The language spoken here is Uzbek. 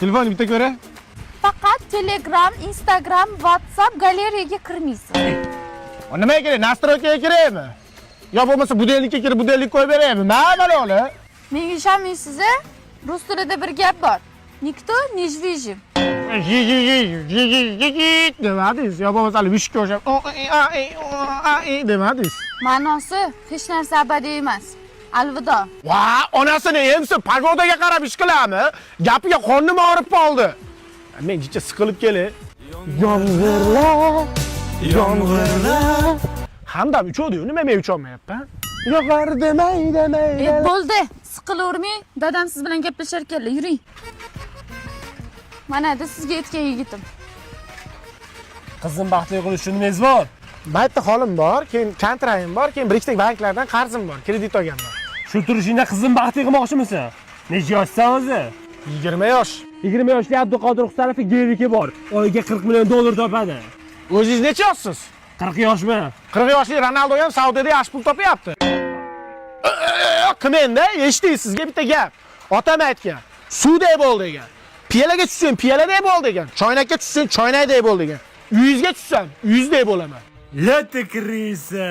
Telefonni bitta ko'ray. Faqat Telegram, Instagram, WhatsApp galeriyaga kirmaysiz. Nimaga kerak? Nastroykaga kerakmi? Yo bo'lmasa budilnikka kirib budilnik qo'yib beraymi? Nima bo'ladi? Menga ishonmaysiz, rus tilida bir gap bor. Nikto не движим. Demadingiz, yo bo'lmasa mushukka o'xshab demadingiz. Ma'nosi hech narsa abadiy emas. Alvido. Va, onasini emsin, pagodaga qarab ish qiladimi? Gapiga qornim og'rib qoldi. Men jicha siqilib kelay. Yomg'irlar. Hamdam uchodi-yu, nima men ucholmayapman? Yo'g'ar demay. Bo'ldi. Siqilavermang. Dadam siz bilan gaplashar ekanlar. Yuring. Mana da sizga aytgan yigitim. Qizim baxtli bo'lishi nimangiz bor? Baytda holim bor, keyin kontrayim bor, keyin bir ikkita banklardan qarzim bor, kredit olganman. Shu turishingda qizim baxtli qilmoqchimisan? Necha yoshsan o'zi? 20 yosh. 20 yoshli Abduqodir Husanov geriki bor. Oyiga 40 million dollar topadi. O'zingiz necha yoshsiz? 40 yoshmi? 40 yoshli Ronaldo ham Saudiyada yaxshi pul topyapti. Qilmang-da, eshitdingiz, sizga bitta gap. Otam aytgan, suvday bo'l degan. Piyalaga tushsang, piyaladay bo'l degan. Choynakka tushsang, choynakday bo'l degan. Uyingizga tushsam, uyingizday bo'laman. Lati krisa.